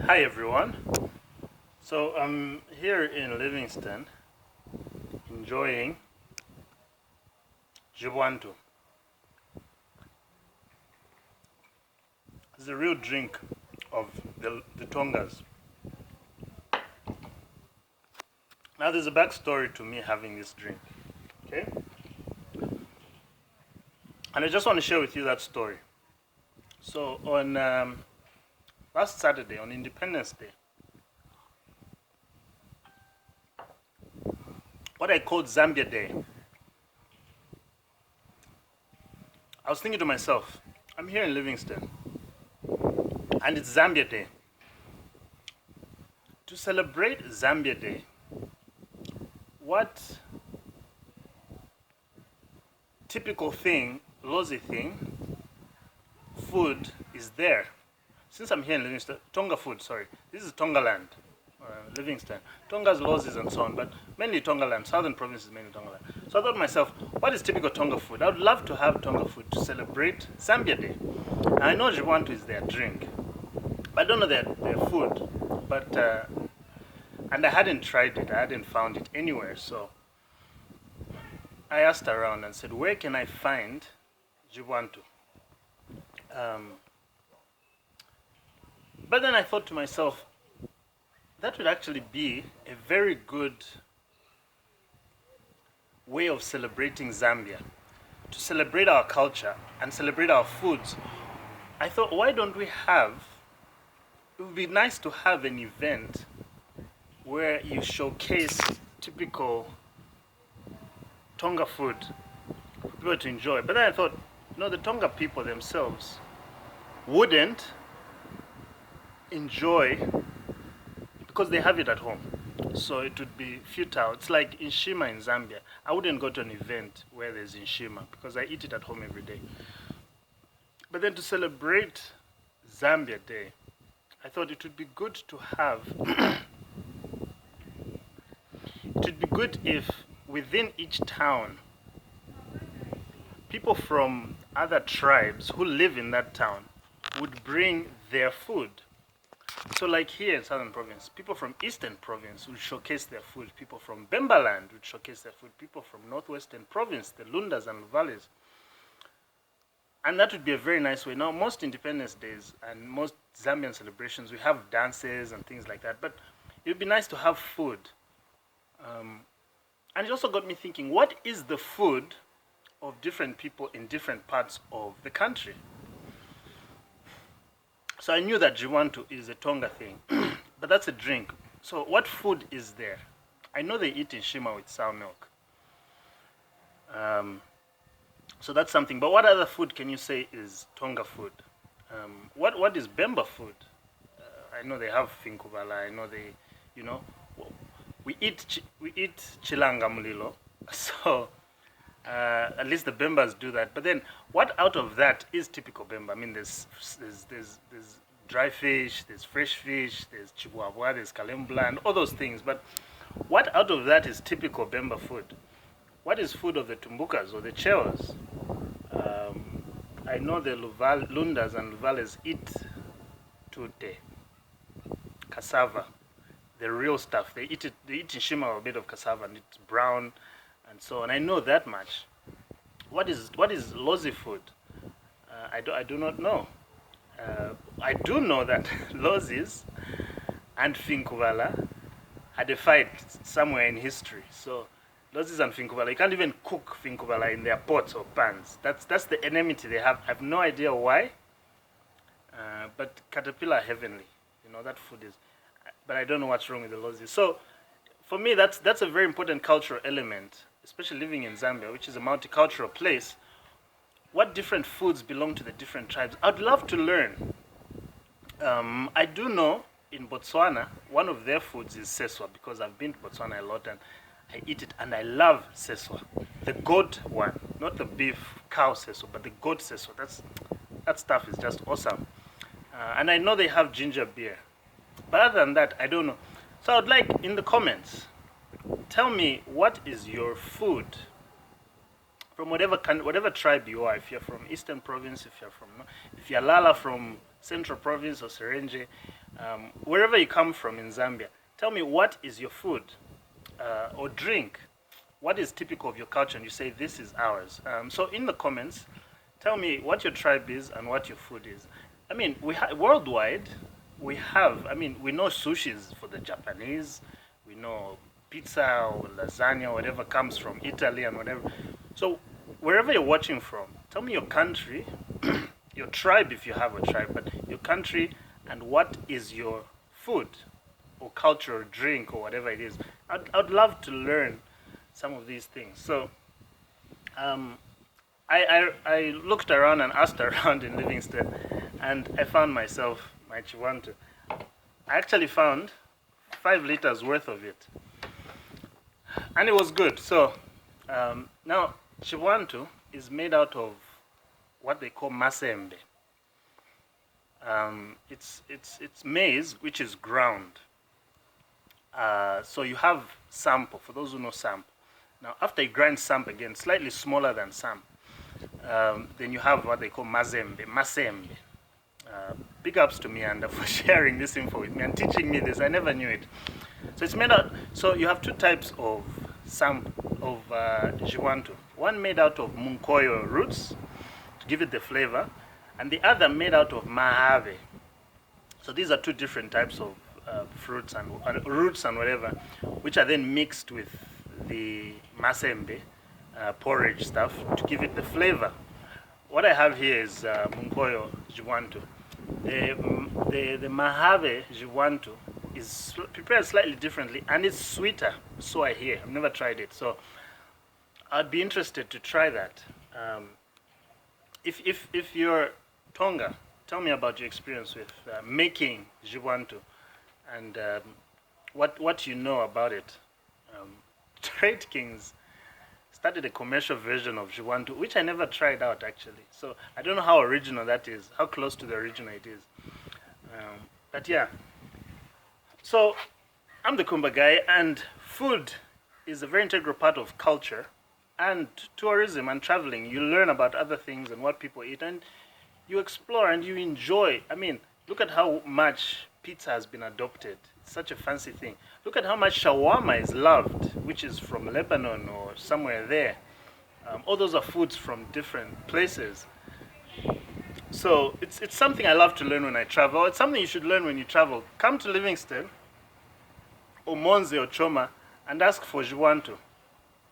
Hi everyone. So I'm here in Livingston enjoying Chibwantu. It's a real drink of the Tongas. Now there's a backstory to me having this drink. Okay? And I just want to share with you that story. So on last Saturday, on Independence Day, what I called Zambia Day, I was thinking to myself, I'm here in Livingston, and it's Zambia Day. To celebrate Zambia Day, what typical thing, Lozi thing, food is there? Since I'm here in Livingston, Tonga food, sorry. This is Tonga land, Livingston. Tonga's Lozis and so on, but mainly Tonga land. Southern province is mainly Tonga land. So I thought to myself, what is typical Tonga food? I would love to have Tonga food to celebrate Zambia Day. And I know Chibwantu is their drink, but I don't know their food. But and I hadn't tried it. I hadn't found it anywhere. So I asked around and said, where can I find Chibwantu? But then I thought to myself, that would actually be a very good way of celebrating Zambia, to celebrate our culture and celebrate our foods. I thought, why don't we have, it would be nice to have an event where you showcase typical Tonga food for people to enjoy. But then I thought, the Tonga people themselves wouldn't enjoy because they have it at home. So it would be futile. It's like Inshima in Zambia. I wouldn't go to an event where there's Inshima because I eat it at home every day. But then to celebrate Zambia Day, I thought it would be good to have it would be good if within each town people from other tribes who live in that town would bring their food. So like here in Southern Province, people from Eastern Province would showcase their food. People from Bembaland would showcase their food. People from Northwestern Province, the Lundas and Valleys. And that would be a very nice way. Now, most Independence Days and most Zambian celebrations, we have dances and things like that. But it would be nice to have food. And it also got me thinking, what is the food of different people in different parts of the country? So I knew that Chibwantu is a Tonga thing, but that's a drink. So what food is there? I know they eat Inshima with sour milk. So that's something. But what other food can you say is Tonga food? What is Bemba food? I know they have Finkuvala. I know they, we eat Chilanga Mulilo. So at least the Bembas do that. But then, what out of that is typical Bemba? I mean, there's dry fish, there's fresh fish, there's Chibwabwa, there's Kalembla, all those things. But what out of that is typical Bemba food? What is food of the Tumbukas or the Chewas? I know the Lundas and Luvales eat tute, cassava, the real stuff. They eat in Shima a bit of cassava and it's brown and so on. I know that much. What is Lozi food? I do not know. I do know that Lozis and Finkuvala had a fight somewhere in history. So Lozis and Finkuvala, you can't even cook Finkuvala in their pots or pans. That's the enmity they have. I have no idea why. But caterpillar heavenly, that food is. But I don't know what's wrong with the Lozis. So for me, that's a very important cultural element, especially living in Zambia, which is a multicultural place. What different foods belong to the different tribes? I'd love to learn. I do know in Botswana, one of their foods is seswa, because I've been to Botswana a lot and I eat it and I love seswa. The goat one, not the beef cow seswa, but the goat seswa. That stuff is just awesome. And I know they have ginger beer. But other than that, I don't know. So I'd like, in the comments, tell me what is your food from whatever tribe you are. If you're from Eastern Province, if you're Lala from Central Province or Serenge, Wherever you come from in Zambia, tell me what is your food or drink? What is typical of your culture? And you say this is ours. So in the comments, tell me what your tribe is and what your food is. I mean, worldwide, we have, I mean, we know sushis for the Japanese, we know pizza or lasagna, whatever comes from Italy and whatever. So wherever you're watching from, tell me your country, your tribe if you have a tribe, but your country and what is your food or culture or drink or whatever it is. I'd love to learn some of these things. So I looked around and asked around in Livingston, and I found myself my Chibwantu. I actually found 5 liters worth of it, and it was good. So now Chibwantu is made out of what they call Masembe. It's maize which is ground. So you have sample, for those who know sample. Now after you grind sample again, slightly smaller than sample, then you have what they call Masembe. Big ups to Mianda for sharing this info with me and teaching me this. I never knew it. So it's made out. So you have 2 types of Chibwantu. One made out of Munkoyo roots to give it the flavor, and the other made out of Mahaabe. So these are 2 different types of fruits and roots and whatever, which are then mixed with the Masembe porridge stuff to give it the flavor. What I have here is Munkoyo Chibwantu. The Mahaabe Chibwantu is prepared slightly differently and it's sweeter, so I hear. I've never tried it, so I'd be interested to try that. If you're Tonga, tell me about your experience with making Chibwantu and what you know about it. Trade Kings started a commercial version of Chibwantu, which I never tried out actually. So I don't know how original that is, how close to the original it is. But yeah. So I'm the Kumba guy, and food is a very integral part of culture and tourism and traveling. You learn about other things and what people eat, and you explore and you enjoy. I mean, look at how much pizza has been adopted. It's such a fancy thing. Look at how much shawarma is loved, which is from Lebanon or somewhere there. All those are foods from different places. So it's something I love to learn when I travel. It's something you should learn when you travel. Come to Livingston or Monze or Choma and ask for Chibwantu.